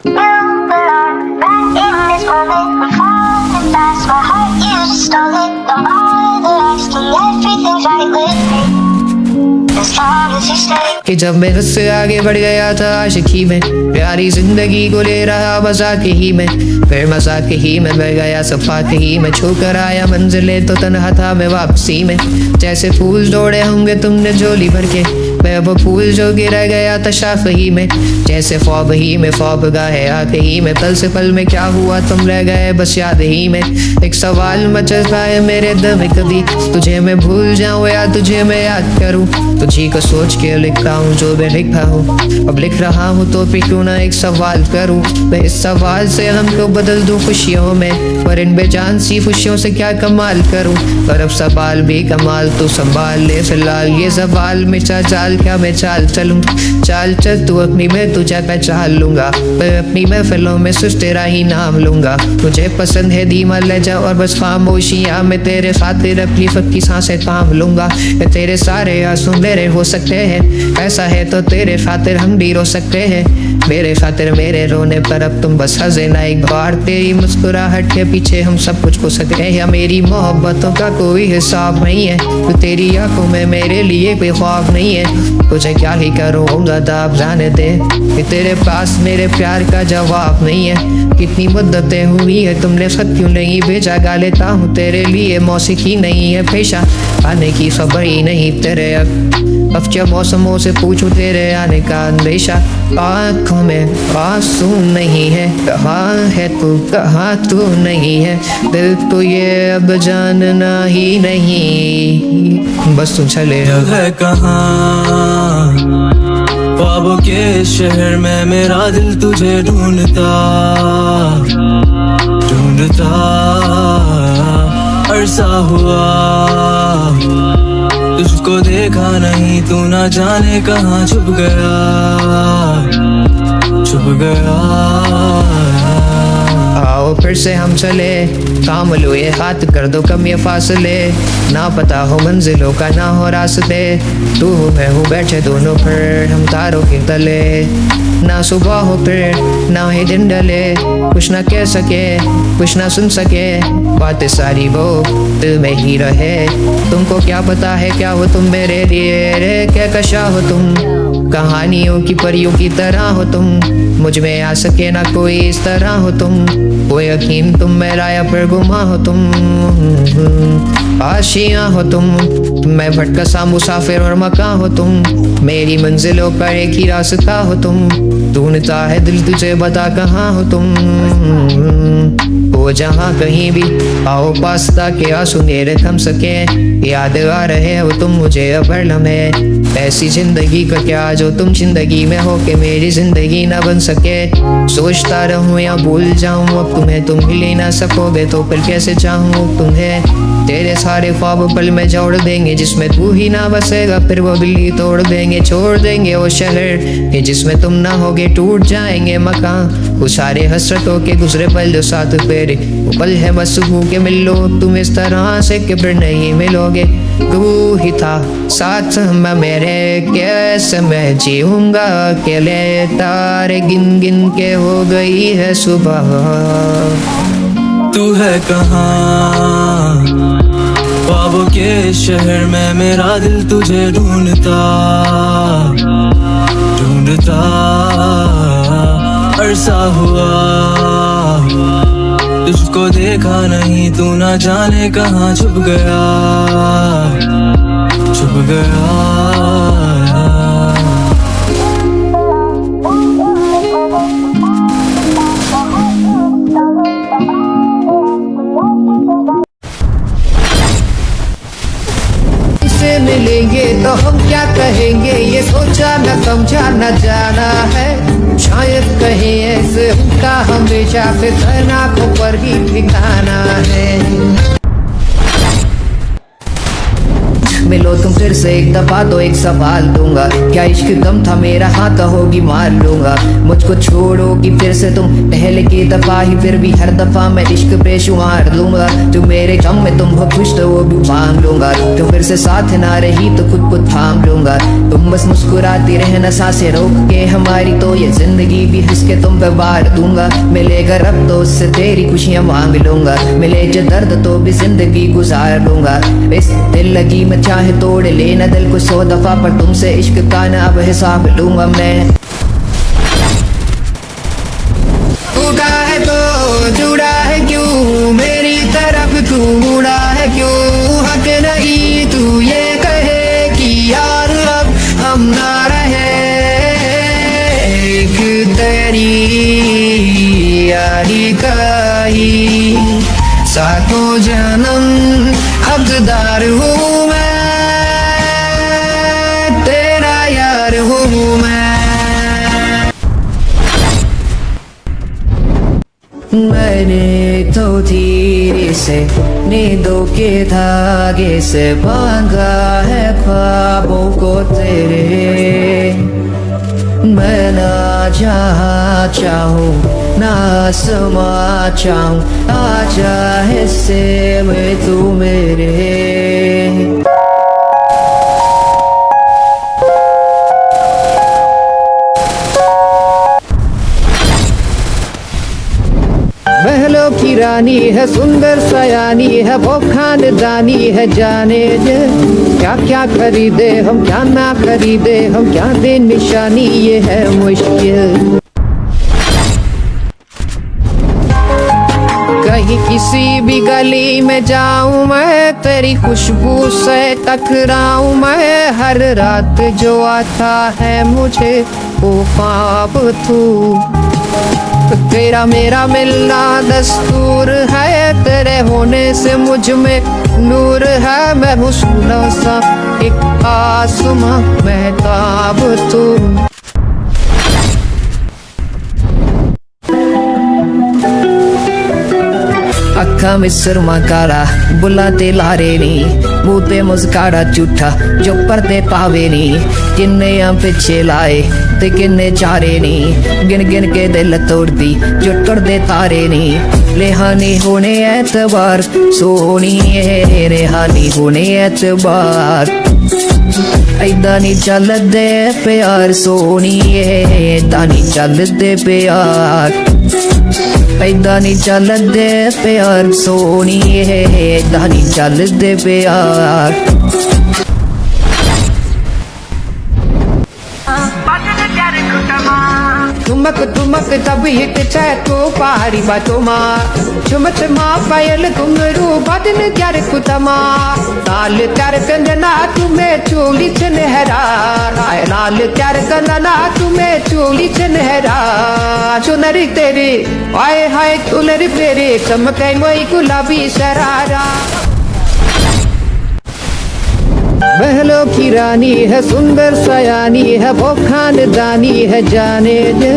You belong back in this moment. We're falling fast. My heart, you just stole it. Don't bother asking. Everything's right with me as long as you stay. कि जब मैं उससे आगे बढ़ गया था आशिकी में, प्यारी जिंदगी को ले रहा मजाक ही में, फिर मजाक ही में बह गया सफाक ही में, छू कर आया मंजिले तो तन्हा था मैं वापसी में। जैसे फूल जोड़े होंगे तुमने झोली भर के, मैं वो फूल जो गिर गया था शाख ही में। जैसे ख्वाब ही में ख्वाब गाहे आंख ही में, पल से पल में क्या हुआ तुम रह गए बस याद ही में। एक सवाल मचलता है मेरे दिल में, कभी तुझे मैं भूल जाऊं या तुझे मैं याद करूं। तुझी को सोच के लिखता हूँ जो मैं लिखा हूँ, अब लिख रहा हूँ तो फिर क्यों ना एक सवाल करूँ। मैं इस सवाल से हमको बदल दूं खुशियों में, पर इन बेजान सी खुशियों से क्या कमाल करूँ। पर अब सवाल भी कमाल तो संभाल ले फिलहाल, ये सवाल में चाल क्या मैं चाल चलूं। चाल चल तू अपनी में तुझे पहचान लूंगा, मैं अपनी महफिलों में सिर्फ तेरा ही नाम लूंगा। मुझे पसंद है धीमा लहजा और बस खामोशियां, मैं तेरे खातिर अपनी फक्की सांसें थाम लूंगा। तेरे सारे आंसू मेरे हो सकते हैं, ऐसा है तो तेरे खातिर हम भी रो सकते हैं। मेरे खातिर मेरे रोने पर अब तुम बस हंसे ना एक बार, तेरी मुस्कुराहट के पीछे हम सब कुछ खो सकते हैं। या मेरी मोहब्बतों का कोई हिसाब नहीं है, तो तेरी आंखों में मेरे लिए कोई ख्वाब नहीं है। तुझे क्या ही करूँगा दाब जाने दे कि तेरे पास मेरे प्यार का जवाब नहीं है। कितनी मुद्दतें हुई है तुमने खत क्यों नहीं भेजा, गा लेता हूँ तेरे लिए मौसीकी नहीं है पेशा, आने की खबर ही नहीं तेरे अब क्या मौसमों से पूछूं तेरे आने का अंदेशा। आँखों में आंसू नहीं है, कहाँ है तू कहाँ तू नहीं है, दिल तो ये अब जानना ही नहीं, बस तुम चले तू है कहाँ ख्वाबों के शहर में, मेरा दिल तुझे ढूंढता ढूंढता अरसा हुआ। तुझको देखा नहीं तू ना जाने कहाँ छुप गया छुप गया। आओ फिर से हम चले, काम लो ये हाथ कर दो कम ये फासले, ना पता हो मंजिलों का ना हो रास्ते, तू हो मैं हूँ बैठे दोनों पर हम तारों के तले। ना सुबह हो फिर ना ही दिन डले, कुछ ना कह सके कुछ ना सुन सके, बातें सारी वो दिल में ही रहे। तुमको क्या पता है क्या हो तुम मेरे लिए रे, क्या कशा हो तुम कहानियों की परियों की तरह हो तुम, मुझ में आ सके ना कोई इस तरह हो तुम, वो यकीन तुम मेरा या फिर गुमा हो तुम, आशियाँ हो तुम, मैं भटका सा मुसाफिर और मकां हो तुम, मेरी मंजिलों पर एक ही रास्ता हो तुम, ढूंढता है दिल तुझे बता कहाँ हो तुम, वो जहाँ कहीं भी आओ पास ताकि आंसू मेरे थम सके, याद आ रहे हो तुम मुझे अब हर लम्हे। ऐसी जिंदगी का क्या जो तुम जिंदगी में हो के मेरी जिंदगी ना बन सके, सोचता रहूं या भूल जाऊं अब तुम्हें, तुम मिल ही ना सकोगे तो फिर कैसे चाहूं तुम्हें। तेरे सारे ख्वाब पल में जोड़ देंगे जिसमें तू ही ना बसेगा, फिर वो बिल्ली तोड़ देंगे छोड़ देंगे वो शहर कि जिसमें तुम ना होगे, टूट जाएंगे मकान वो सारे हसरतों के गुजरे पल जो साथ फेरे, वो पल है बस भूखे मिलो तुम इस तरह से कि फिर नहीं मिलोगे। तू ही था साथ में मेरे कैसे मैं जीऊंगा अकेले, तारे गिन गिन के हो गई है सुबह। तू है कहाँ ख्वाबों के शहर में, मेरा दिल तुझे ढूंढता ढूंढता अरसा हुआ। तुझको देखा नहीं तू ना जाने कहाँ छुप गया छुप गया। मिलेंगे तो हम क्या कहेंगे, ये सोचा न समझा न जाना है, शायद कहीं ऐसे उनका हमेशा फिर आंखों पर ही ठिकाना है। मिलो तुम फिर से एक दफा तो एक सवाल दूंगा, क्या इश्क कम था मेरा, हाँ कहोगी मार लूंगा। मुझको छोड़ोगी फिर से तुम पहले की दफा ही, फिर भी हर दफा मैं इश्क बेशुमार लूंगा। जो मेरे गम में तुम हो खुश तो वो भी मांग लूंगा, तो फिर से साथ ना रही तो खुद को थाम लूंगा। तुम बस मुस्कुराती रहना सांसें रोक के हमारी, तो ये जिंदगी भी हंस के तुम पे वार दूंगा। मिलेगा रब तो उससे तेरी खुशियां मांग लूंगा, मिले जो दर्द तो भी जिंदगी गुजार लूंगा। इस दिल लगी में चाहे तोड़ लेना दिल को 100 दफा, पर तुमसे इश्क का ना अब हिसाब लूंगा मैं। उड़ा है तो जुड़ा है क्यों, मेरी तरफ तू मुड़ा है क्यों। हक नहीं तू ये कहे कि यार अब हम ना रहे, एक तेरी यारी का ही सातों जन्म हकदार हूँ मैं, तेरा यार हूँ मैं। मैंने तो धीरे से नींदों के धागे से बांधा है ख्वाबों को तेरे। मैं ना जहाँ चाहूँ ना समा चाहूँ, आजा हिस्से में तू मेरे। महलों की रानी है, सुंदर सयानी है, वो खानदानी है, जाने दे क्या क्या खरीदे हम, क्या ना खरीदे हम, क्या दे निशानी ये है मुश्किल। कहीं किसी भी गली में जाऊं मैं, तेरी खुशबू से टकराऊं मैं। हर रात जो आता है मुझे वो ख्वाब तू, तेरा मेरा मिलना दस्तूर है, तेरे होने से मुझ में नूर है। मैं हूँ सोना सा एक आसमां महताब तू। अखा में सुरमा काला बुलाते लारे नी, मुँह पे मुस्कारा झूठा जो पर्दे पावे नी। किन्ने हम पिछे लाए ते किन्ने चारे नी, गिन गिन के दिल तोड़ दी जो टुटदे तारे नी। रेहानी होने एतबार सोनी है, रेहानी होने एतबार। ऐदा नी चलदे प्यार सोनी है, ऐदा नी चलदे प्यार। ऐदा नी चलदे प्यार सोनी है, ऐदा नी चलदे प्यार। ठुमक ठुमक तब हिट चैतो पहाड़ी बातोमा, झुमत माँ पायल घुंघरू बदन त्यार कुतमा। लाल त्यार कंगना तुम्हें चोली सुनहरा, लाल त्यार कंगना तुम्हें चोली सुनहरा। चुनरी तेरे आए हाय चुनरी तेरे, चमके वही गुलाबी शरारा। महलों की रानी है, सुंदर सयानी है, वो खानदानी है, जाने दे